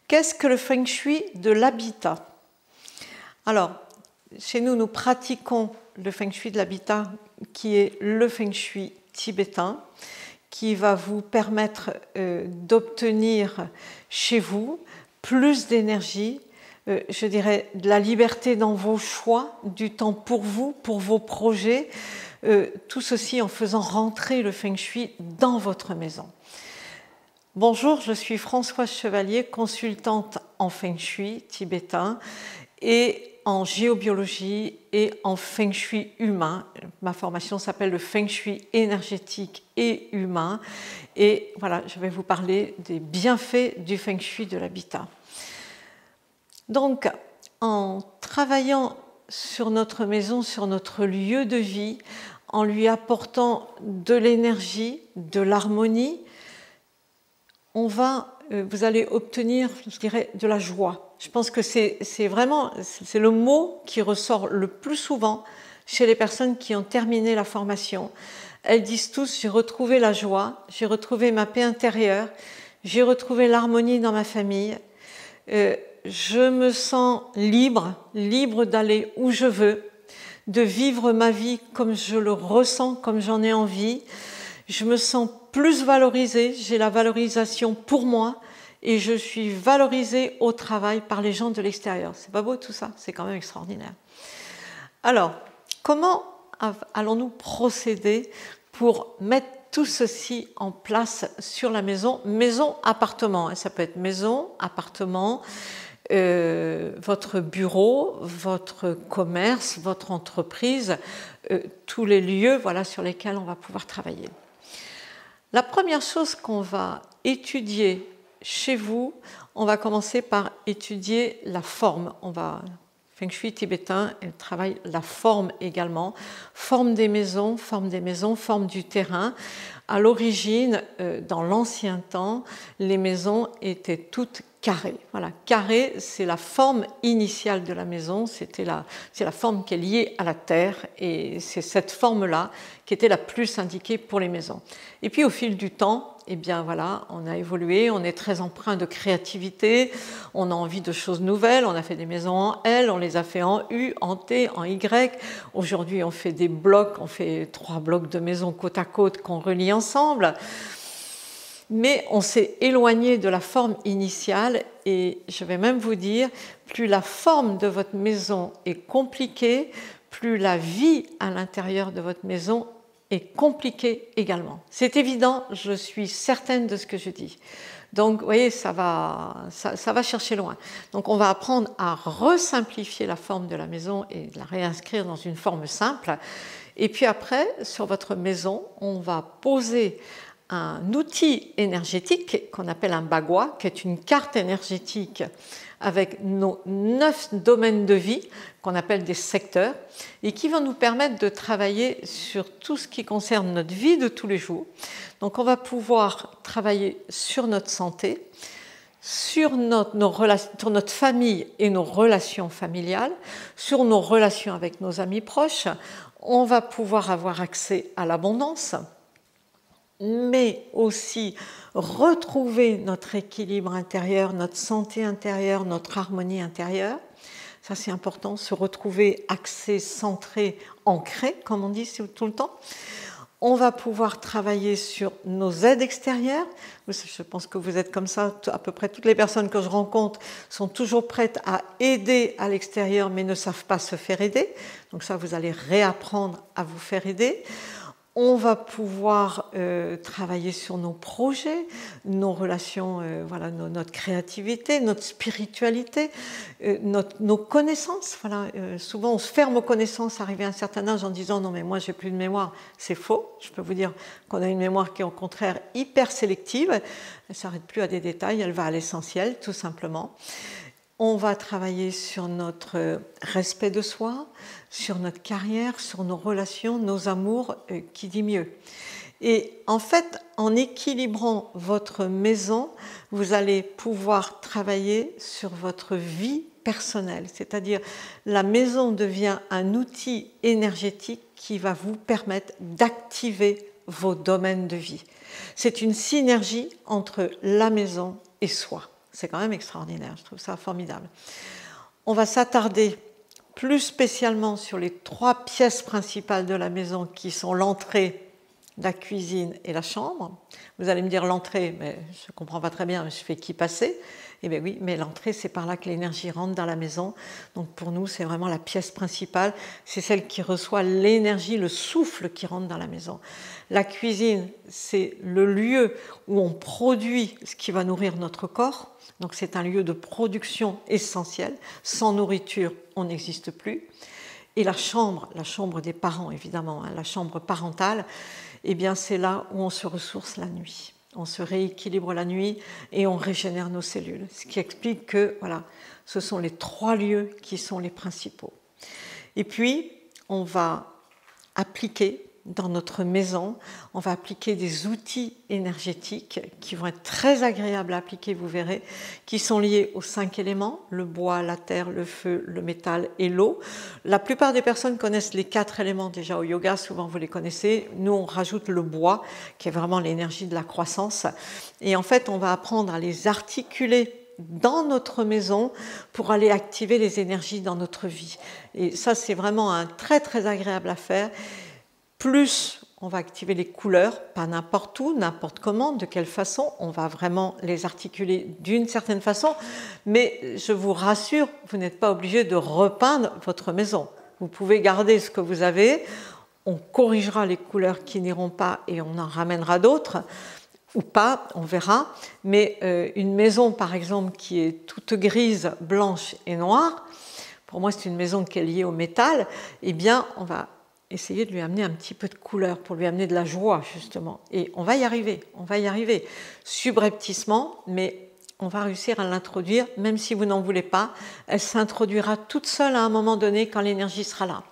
Qu'est-ce que le feng shui de l'habitat? Alors, chez nous, nous pratiquons le feng shui de l'habitat qui est le feng shui tibétain, qui va vous permettre d'obtenir chez vous plus d'énergie, je dirais de la liberté dans vos choix, du temps pour vous, pour vos projets, tout ceci en faisant rentrer le feng shui dans votre maison. Bonjour, je suis Françoise Chevalier, consultante en feng shui tibétain et en géobiologie et en feng shui humain. Ma formation s'appelle le feng shui énergétique et humain. Et voilà, je vais vous parler des bienfaits du feng shui de l'habitat. Donc, en travaillant sur notre maison, sur notre lieu de vie, en lui apportant de l'énergie, de l'harmonie, vous allez obtenir, je dirais, de la joie. Je pense que c'est le mot qui ressort le plus souvent chez les personnes qui ont terminé la formation. Elles disent tous: j'ai retrouvé la joie, j'ai retrouvé ma paix intérieure, j'ai retrouvé l'harmonie dans ma famille, je me sens libre d'aller où je veux, de vivre ma vie comme je le ressens, comme j'en ai envie. Je me sens plus valorisée, j'ai la valorisation pour moi et je suis valorisée au travail par les gens de l'extérieur. C'est pas beau tout ça? C'est quand même extraordinaire. Alors, comment allons-nous procéder pour mettre tout ceci en place sur la maison? Maison-appartement, ça peut être maison, appartement, votre bureau, votre commerce, votre entreprise, tous les lieux, voilà, sur lesquels on va pouvoir travailler. La première chose qu'on va étudier chez vous, on va commencer par étudier la forme. Feng Shui tibétain, elle travaille la forme également. Forme des maisons, forme du terrain. À l'origine, dans l'ancien temps, les maisons étaient toutes carrées. Voilà, carré, c'est la forme initiale de la maison, c'est la forme qui est liée à la terre et c'est cette forme-là qui était la plus indiquée pour les maisons. Et puis au fil du temps, eh bien voilà, on a évolué, on est très empreint de créativité, on a envie de choses nouvelles, on a fait des maisons en L, on les a fait en U, en T, en Y. Aujourd'hui, on fait des blocs, on fait 3 blocs de maisons côte à côte qu'on relie ensemble. Mais on s'est éloigné de la forme initiale et je vais même vous dire, plus la forme de votre maison est compliquée, plus la vie à l'intérieur de votre maison est compliquée également. C'est évident, je suis certaine de ce que je dis. Donc, vous voyez, ça va chercher loin. Donc, on va apprendre à resimplifier la forme de la maison et la réinscrire dans une forme simple. Et puis après, sur votre maison, on va poser un outil énergétique qu'on appelle un bagua, qui est une carte énergétique avec nos 9 domaines de vie qu'on appelle des secteurs et qui vont nous permettre de travailler sur tout ce qui concerne notre vie de tous les jours. Donc on va pouvoir travailler sur notre santé, sur notre famille et nos relations familiales, sur nos relations avec nos amis proches. On va pouvoir avoir accès à l'abondance, mais aussi retrouver notre équilibre intérieur, notre santé intérieure, notre harmonie intérieure. Ça, c'est important, se retrouver axé, centré, ancré, comme on dit tout le temps. On va pouvoir travailler sur nos aides extérieures. Je pense que vous êtes comme ça, à peu près toutes les personnes que je rencontre sont toujours prêtes à aider à l'extérieur, mais ne savent pas se faire aider. Donc ça, vous allez réapprendre à vous faire aider. On va pouvoir travailler sur nos projets, nos relations, voilà, notre créativité, notre spiritualité, nos connaissances. Voilà. Souvent, on se ferme aux connaissances arrivé à un certain âge en disant « non, mais moi, j'ai plus de mémoire ». C'est faux. Je peux vous dire qu'on a une mémoire qui est au contraire hyper sélective. Elle ne s'arrête plus à des détails, elle va à l'essentiel, tout simplement. On va travailler sur notre respect de soi, sur notre carrière, sur nos relations, nos amours, qui dit mieux. Et en fait, en équilibrant votre maison, vous allez pouvoir travailler sur votre vie personnelle. C'est-à-dire, la maison devient un outil énergétique qui va vous permettre d'activer vos domaines de vie. C'est une synergie entre la maison et soi. C'est quand même extraordinaire, je trouve ça formidable. On va s'attarder plus spécialement sur les 3 pièces principales de la maison qui sont l'entrée, la cuisine et la chambre. Vous allez me dire l'entrée, mais je ne comprends pas très bien, je fais qu'y passer. Eh bien oui, mais l'entrée, c'est par là que l'énergie rentre dans la maison. Donc pour nous, c'est vraiment la pièce principale. C'est celle qui reçoit l'énergie, le souffle qui rentre dans la maison. La cuisine, c'est le lieu où on produit ce qui va nourrir notre corps. Donc c'est un lieu de production essentiel. Sans nourriture, on n'existe plus. Et la chambre des parents, évidemment, hein, la chambre parentale, eh bien c'est là où on se ressource la nuit. On se rééquilibre la nuit et on régénère nos cellules. Ce qui explique que voilà, ce sont les 3 lieux qui sont les principaux. Et puis, on va appliquer dans notre maison, on va appliquer des outils énergétiques qui vont être très agréables à appliquer, vous verrez, qui sont liés aux 5 éléments, le bois, la terre, le feu, le métal et l'eau. La plupart des personnes connaissent les 4 éléments déjà au yoga, souvent vous les connaissez. Nous, on rajoute le bois, qui est vraiment l'énergie de la croissance. Et en fait, on va apprendre à les articuler dans notre maison pour aller activer les énergies dans notre vie. Et ça, c'est vraiment un très, très agréable à faire. Plus on va activer les couleurs, pas n'importe où, n'importe comment, de quelle façon, on va vraiment les articuler d'une certaine façon, mais je vous rassure, vous n'êtes pas obligé de repeindre votre maison. Vous pouvez garder ce que vous avez, on corrigera les couleurs qui n'iront pas et on en ramènera d'autres, ou pas, on verra, mais une maison par exemple qui est toute grise, blanche et noire, pour moi c'est une maison qui est liée au métal, eh bien on va essayer de lui amener un petit peu de couleur pour lui amener de la joie justement. Et on va y arriver subrepticement, mais on va réussir à l'introduire, même si vous n'en voulez pas, elle s'introduira toute seule à un moment donné quand l'énergie sera là.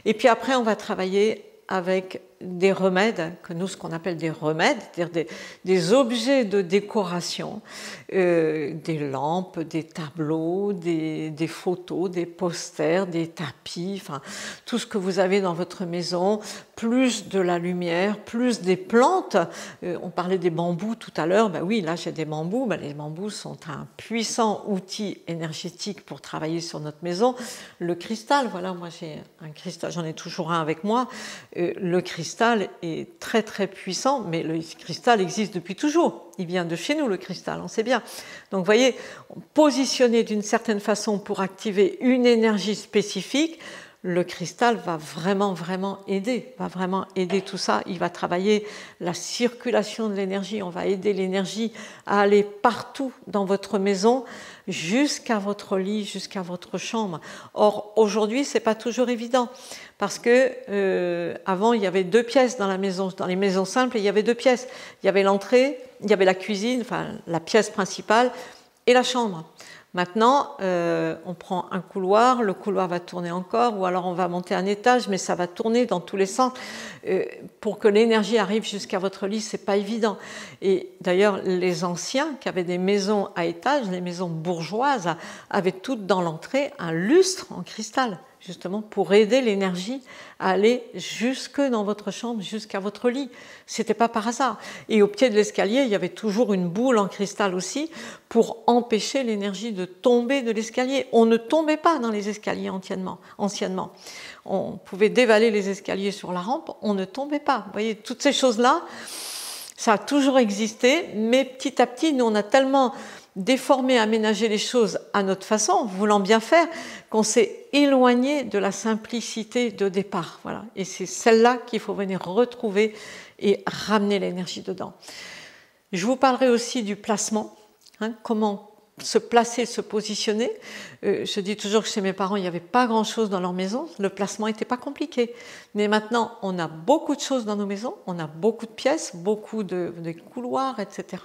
Et puis après, on va travailler avec des remèdes, que nous, ce qu'on appelle des remèdes, c'est-à-dire des objets de décoration, des lampes, des tableaux, des photos, des posters, des tapis, enfin, tout ce que vous avez dans votre maison, plus de la lumière, plus des plantes. On parlait des bambous tout à l'heure, ben oui, là j'ai des bambous, ben les bambous sont un puissant outil énergétique pour travailler sur notre maison. Le cristal, voilà, moi j'ai un cristal, j'en ai toujours un avec moi, le cristal est très très puissant, mais le cristal existe depuis toujours. Il vient de chez nous, le cristal, on sait bien. Donc vous voyez, positionné d'une certaine façon pour activer une énergie spécifique, le cristal va vraiment aider tout ça. Il va travailler la circulation de l'énergie, on va aider l'énergie à aller partout dans votre maison, jusqu'à votre lit, jusqu'à votre chambre. Or, aujourd'hui, ce n'est pas toujours évident, parce que avant, il y avait 2 pièces dans la maison. Dans les maisons simples, il y avait 2 pièces. Il y avait l'entrée, il y avait la cuisine, enfin la pièce principale, et la chambre. Maintenant, on prend un couloir, le couloir va tourner encore, ou alors on va monter un étage, mais ça va tourner dans tous les sens. Pour que l'énergie arrive jusqu'à votre lit, c'est pas évident. Et d'ailleurs, les anciens qui avaient des maisons à étages, les maisons bourgeoises, avaient toutes dans l'entrée un lustre en cristal, justement pour aider l'énergie à aller jusque dans votre chambre, jusqu'à votre lit. C'était pas par hasard. Et au pied de l'escalier, il y avait toujours une boule en cristal aussi pour empêcher l'énergie de tomber de l'escalier. On ne tombait pas dans les escaliers anciennement. On pouvait dévaler les escaliers sur la rampe, on ne tombait pas. Vous voyez, toutes ces choses-là, ça a toujours existé, mais petit à petit, nous, on a tellement déformé, aménagé les choses à notre façon, voulant bien faire, qu'on s'est éloigné de la simplicité de départ. Voilà. Et c'est celle-là qu'il faut venir retrouver et ramener l'énergie dedans. Je vous parlerai aussi du placement, comment se placer, se positionner. Je dis toujours que chez mes parents, il n'y avait pas grand-chose dans leur maison, le placement n'était pas compliqué. Mais maintenant, on a beaucoup de choses dans nos maisons, on a beaucoup de pièces, beaucoup de couloirs, etc.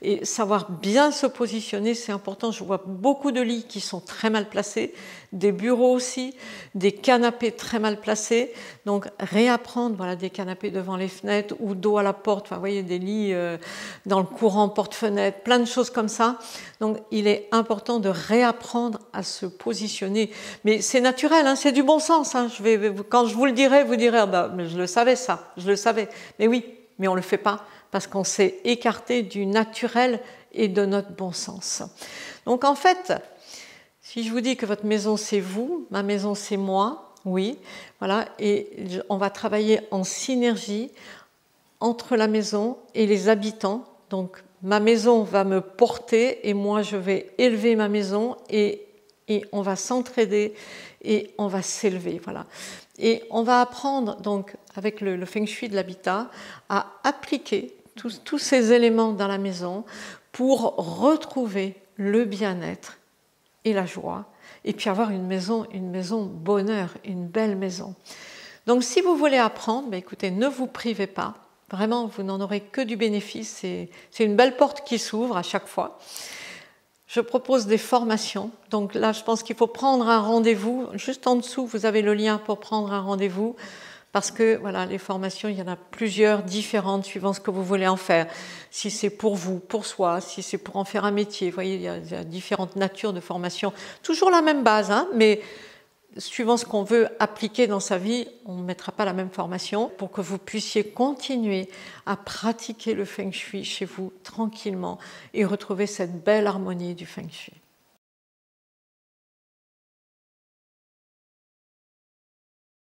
Et savoir bien se positionner, c'est important. Je vois beaucoup de lits qui sont très mal placés, des bureaux aussi, des canapés très mal placés. Donc, réapprendre, voilà, des canapés devant les fenêtres ou dos à la porte, enfin, vous voyez, des lits dans le courant, porte-fenêtre, plein de choses comme ça. Donc, il est important de réapprendre à se positionner. Mais c'est naturel, hein, c'est du bon sens. Hein. Quand je vous le dirai, vous direz, ah bah, mais je le savais ça, je le savais. Mais oui, mais on ne le fait pas parce qu'on s'est écarté du naturel et de notre bon sens. Donc en fait, si je vous dis que votre maison c'est vous, ma maison c'est moi, oui, voilà, et on va travailler en synergie entre la maison et les habitants. Donc ma maison va me porter et moi je vais élever ma maison et on va s'entraider et on va s'élever, voilà. Et on va apprendre donc avec le feng shui de l'habitat à appliquer tous ces éléments dans la maison pour retrouver le bien-être et la joie et puis avoir une maison bonheur, une belle maison. Donc si vous voulez apprendre, écoutez, ne vous privez pas. Vraiment, vous n'en aurez que du bénéfice. C'est une belle porte qui s'ouvre à chaque fois. Je propose des formations. Donc là, je pense qu'il faut prendre un rendez-vous. Juste en dessous, vous avez le lien pour prendre un rendez-vous. Parce que voilà, les formations, il y en a plusieurs différentes suivant ce que vous voulez en faire. Si c'est pour vous, pour soi, si c'est pour en faire un métier. Vous voyez, il y a différentes natures de formations. Toujours la même base, hein, mais suivant ce qu'on veut appliquer dans sa vie, on ne mettra pas la même formation pour que vous puissiez continuer à pratiquer le feng shui chez vous tranquillement et retrouver cette belle harmonie du feng shui.